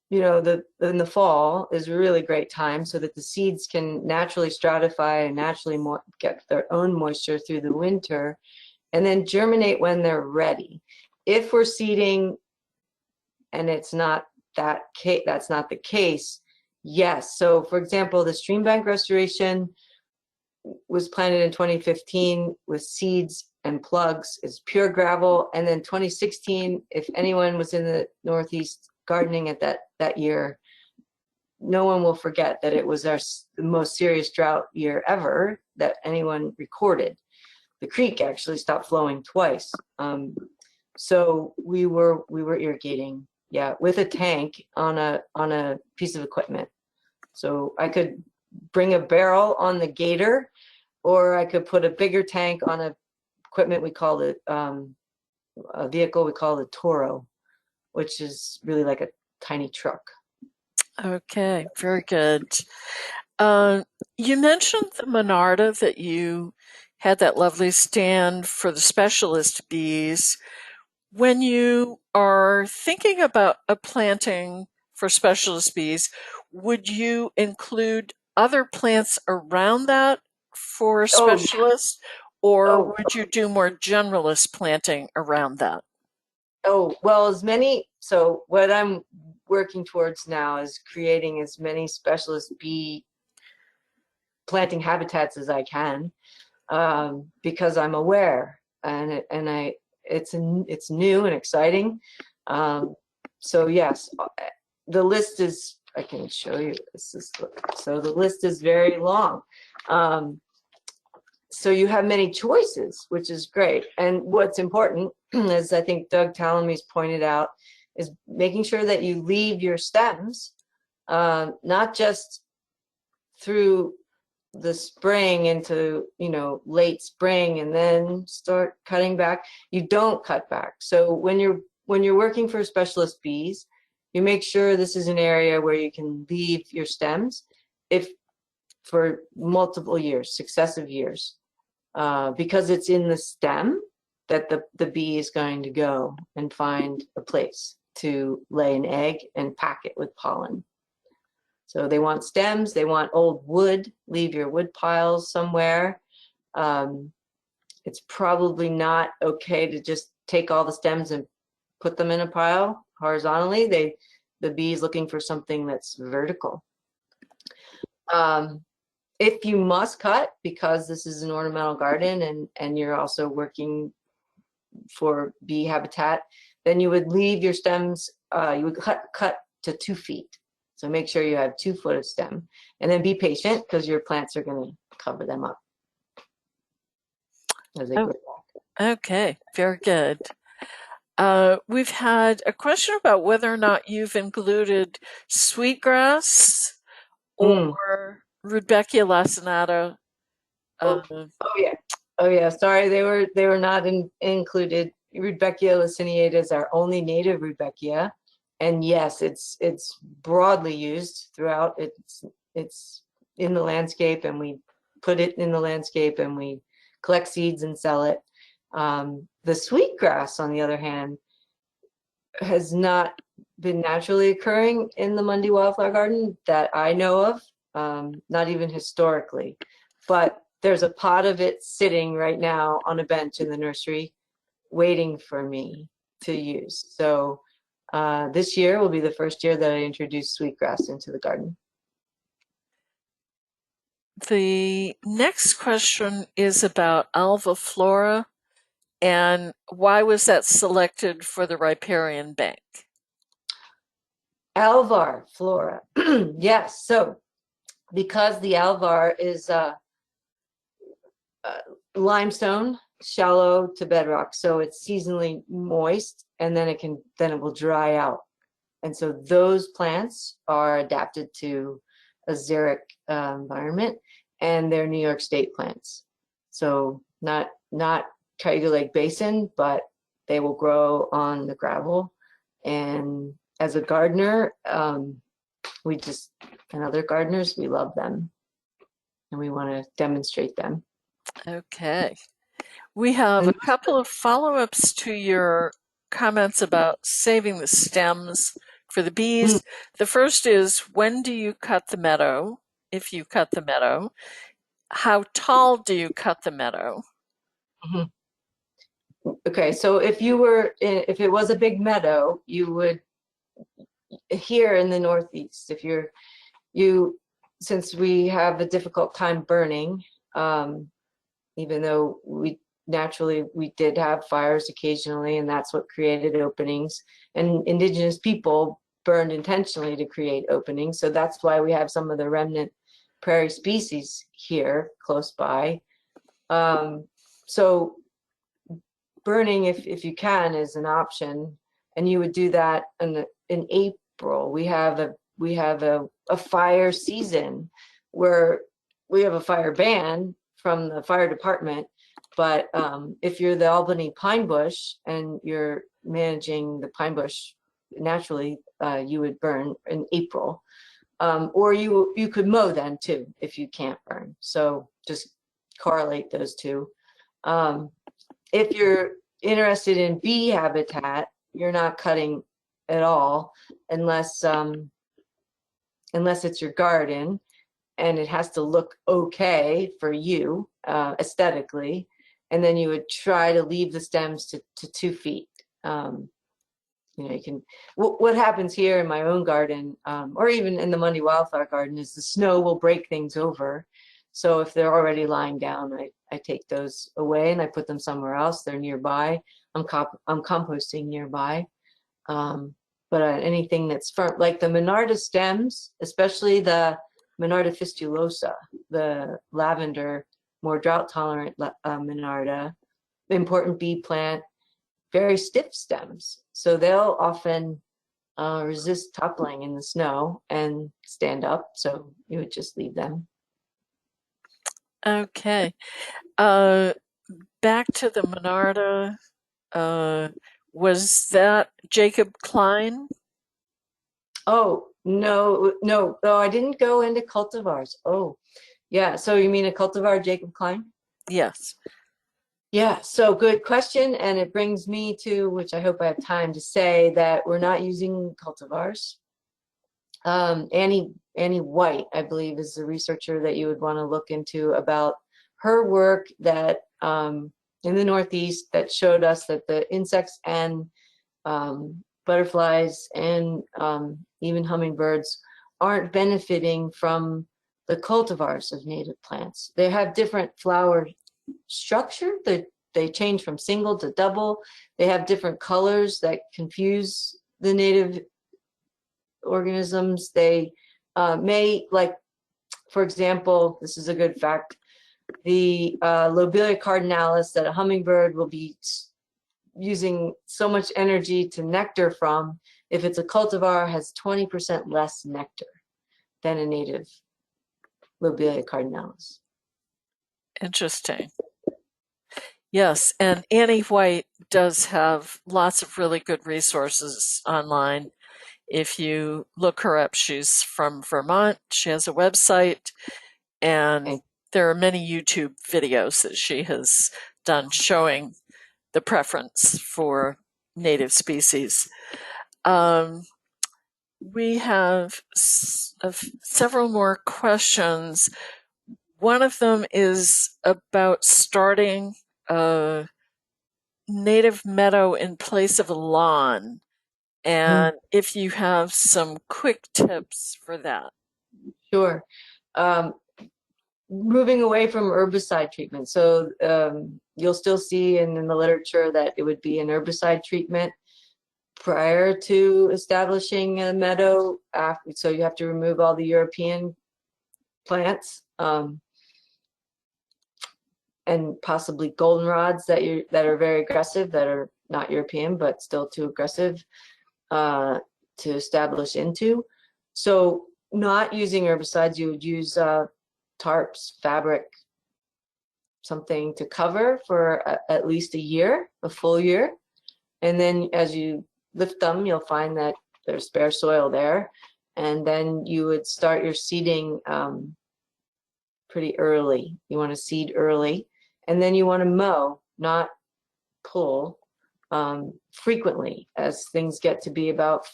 in the fall is a really great time so that the seeds can naturally stratify and naturally get their own moisture through the winter, and then germinate when they're ready. If we're seeding and it's not that's not the case, yes. So for example, the stream bank restoration was planted in 2015 with seeds and plugs. It's pure gravel. And then 2016, if anyone was in the Northeast gardening at that year, no one will forget that it was the most serious drought year ever that anyone recorded. The creek actually stopped flowing twice. So we were irrigating, with a tank on a piece of equipment. So I could bring a barrel on the gator, or I could put a bigger tank on a equipment we call it a vehicle we call the Toro, which is really like a tiny truck. Okay, very good. You mentioned the Monarda, that you had that lovely stand for the specialist bees. When you are thinking about a planting for specialist bees, would you include other plants around that for specialists, or would you do more generalist planting around that? Well, so what I'm working towards now is creating as many specialist bee planting habitats as I can, because I'm aware, and it's new and exciting. So yes, the list is, I can show you, so the list is very long. So you have many choices, which is great. And what's important, as I think Doug Tallamy's pointed out, is making sure that you leave your stems, not just through the spring into late spring and then start cutting back. You don't cut back. So when you're working for specialist bees, you make sure this is an area where you can leave your stems for multiple years, successive years, because it's in the stem that the bee is going to go and find a place to lay an egg and pack it with pollen. So they want stems, they want old wood. Leave your wood piles somewhere. It's probably not okay to just take all the stems and put them in a pile horizontally. The bee is looking for something that's vertical. If you must cut, because this is an ornamental garden and you're also working for bee habitat, then you would leave your stems, you would cut to 2 feet. So make sure you have 2 foot of stem, and then be patient because your plants are going to cover them up as they grow. Okay, very good. We've had a question about whether or not you've included sweetgrass or Rudbeckia laciniata. Oh yeah. Oh yeah. Sorry, they were not included. Rudbeckia laciniata is our only native Rudbeckia, and yes, it's broadly used throughout. It's in the landscape, and we put it in the landscape, and we collect seeds and sell it. The sweetgrass, on the other hand, has not been naturally occurring in the Mundy Wildflower Garden that I know of, not even historically. But there's a pot of it sitting right now on a bench in the nursery waiting for me to use. So this year will be the first year that I introduce sweetgrass into the garden. The next question is about Alviflora, and why was that selected for the riparian bank? Alvar flora. Yes, so because the alvar is limestone, shallow to bedrock, so it's seasonally moist, and then it will dry out. And so those plants are adapted to a xeric environment, and they're New York State plants. So not Cayuga Lake Basin, but they will grow on the gravel. And as a gardener, and other gardeners, we love them, and we want to demonstrate them. Okay. We have a couple of follow-ups to your comments about saving the stems for the bees. The first is, when do you cut the meadow, if you cut the meadow? How tall do you cut the meadow? Okay, so if it was a big meadow, you would, here in the Northeast, since we have a difficult time burning, even though we did have fires occasionally, and that's what created openings, and indigenous people burned intentionally to create openings. So that's why we have some of the remnant prairie species here close by. So burning, if you can, is an option, and you would do that in April. We have a fire season where we have a fire ban from the fire department. But if you're the Albany pine bush and you're managing the pine bush naturally, you would burn in April. Or you could mow then too, if you can't burn. So just correlate those two. If you're interested in bee habitat, you're not cutting at all unless it's your garden, and it has to look okay for you aesthetically. And then you would try to leave the stems to 2 feet. You can. What happens here in my own garden, or even in the Mundy Wildflower Garden, is the snow will break things over. So if they're already lying down, I take those away and I put them somewhere else. They're nearby. I'm composting nearby. But anything that's firm, like the Monarda stems, especially the Monarda fistulosa, the lavender, more drought tolerant Monarda, important bee plant, very stiff stems. So they'll often resist toppling in the snow and stand up. So you would just leave them. Okay. Back to the Monarda. Was that Jacob Klein? Oh, no. Oh, I didn't go into cultivars. Oh, yeah. So you mean a cultivar, Jacob Klein? Yes. Yeah, so good question. And it brings me to, which I hope I have time to say, that we're not using cultivars. Annie White, I believe, is the researcher that you would want to look into about her work that in the Northeast that showed us that the insects and butterflies and even hummingbirds aren't benefiting from the cultivars of native plants. They have different flower structure. They change from single to double. They have different colors that confuse the native organisms. They may, like, for example, this is a good fact, the Lobelia cardinalis that a hummingbird will be using so much energy to nectar from, if it's a cultivar, has 20% less nectar than a native Lobelia cardinalis. Interesting. Yes, and Annie White does have lots of really good resources online. If you look her up, she's from Vermont. She has a website, and Okay. there are many YouTube videos that she has done showing the preference for native species. We have several more questions. One of them is about starting a native meadow in place of a lawn, and if you have some quick tips for that. Sure. Moving away from herbicide treatment. So you'll still see in the literature that it would be an herbicide treatment prior to establishing a meadow. So you have to remove all the European plants and possibly goldenrods that are very aggressive, that are not European but still too aggressive to establish into. So not using herbicides, you would use tarps, fabric, something to cover for at least a year, a full year. And then as you lift them, you'll find that there's bare soil there. And then you would start your seeding pretty early. You want to seed early. And then you want to mow, not pull, frequently. As things get to be about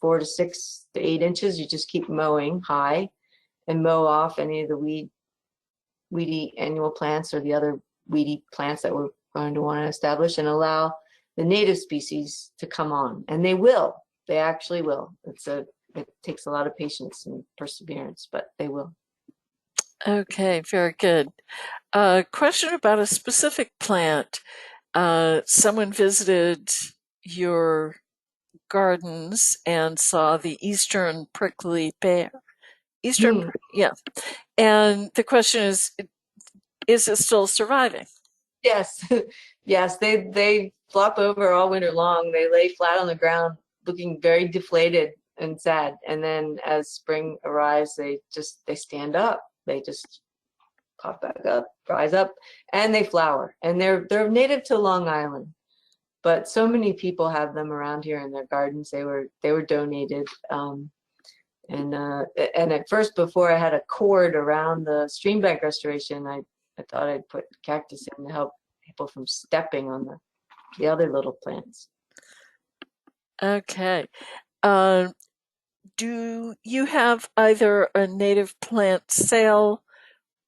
4 to 6 to 8 inches, you just keep mowing high and mow off any of the weedy annual plants or the other weedy plants that we're going to want to establish, and allow the native species to come on. And they will. They actually will. It takes a lot of patience and perseverance, but they will. Okay, very good. Question about a specific plant. Someone visited your gardens and saw the eastern prickly pear. Yeah. And the question is it still surviving? Yes, yes, they flop over all winter long. They lay flat on the ground, looking very deflated and sad. And then as spring arrives, they stand up. They just pop back up, rise up, and they flower. And they're native to Long Island, but so many people have them around here in their gardens. They were donated. And at first, before I had a cord around the stream bank restoration, I thought I'd put cactus in to help people from stepping on the other little plants. Okay. Do you have either a native plant sale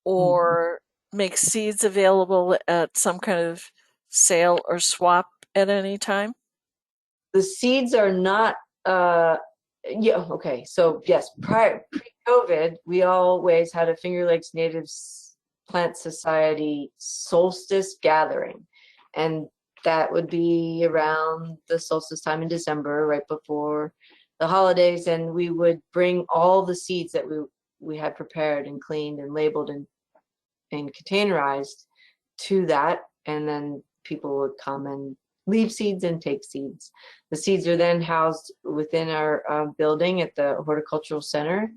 or make seeds available at some kind of sale or swap at any time? The seeds are not, yeah, okay. So yes, pre-COVID, we always had a Finger Lakes Natives Plant Society solstice gathering. And that would be around the solstice time in December, right before the holidays. And we would bring all the seeds that we had prepared and cleaned and labeled and containerized to that. And then people would come and leave seeds and take seeds. The seeds are then housed within our building at the Horticultural Center,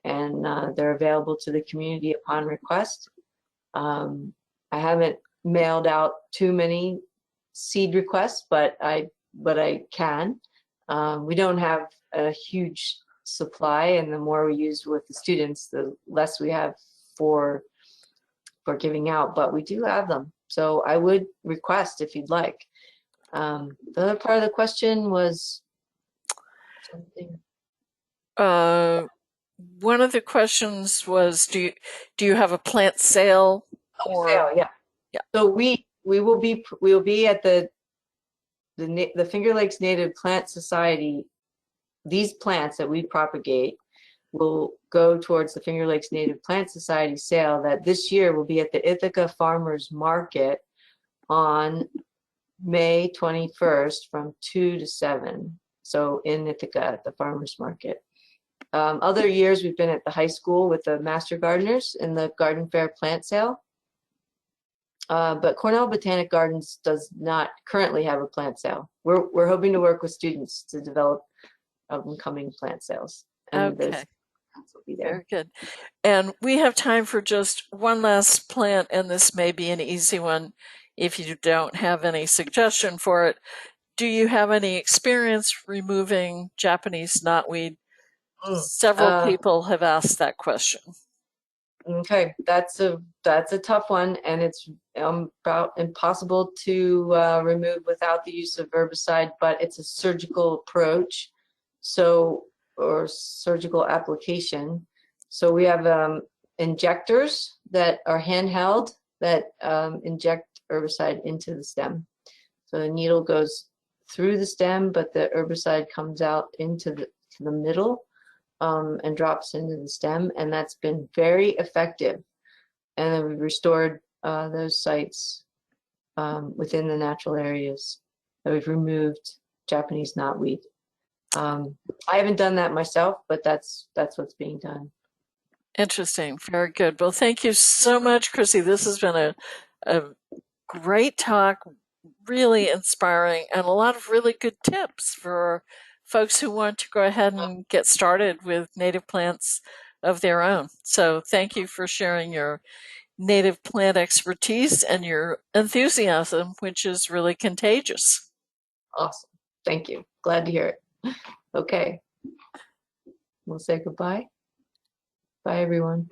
and they're available to the community upon request. I haven't mailed out too many seed requests, but I can. We don't have a huge supply, and the more we use with the students, the less we have for giving out, but we do have them. So I would request if you'd like. The other part of the question was something. One of the questions was, do you have a plant sale? Sale, yeah. So we will be at the the Finger Lakes Native Plant Society, these plants that we propagate will go towards the Finger Lakes Native Plant Society sale that this year will be at the Ithaca Farmers Market on May 21st from 2 to 7. So in Ithaca at the Farmers Market. Other years we've been at the high school with the Master Gardeners in the Garden Fair plant sale. But Cornell Botanic Gardens does not currently have a plant sale. We're hoping to work with students to develop upcoming plant sales. And Okay. will be there. Very good. And we have time for just one last plant, and this may be an easy one if you don't have any suggestion for it. Do you have any experience removing Japanese knotweed? Several people have asked that question. Okay, that's a tough one, and it's about impossible to remove without the use of herbicide, but it's a surgical approach, or surgical application. So we have injectors that are handheld that inject herbicide into the stem. So the needle goes through the stem, but the herbicide comes out into the middle and drops into the stem, and that's been very effective. And then we've restored those sites within the natural areas that we've removed Japanese knotweed. I haven't done that myself, but that's what's being done. Interesting. Very good. Well, thank you so much, Krissy. This has been a great talk, really inspiring, and a lot of really good tips for folks who want to go ahead and get started with native plants of their own. So thank you for sharing your native plant expertise and your enthusiasm, which is really contagious. Awesome. Thank you. Glad to hear it. Okay. We'll say goodbye. Bye, everyone.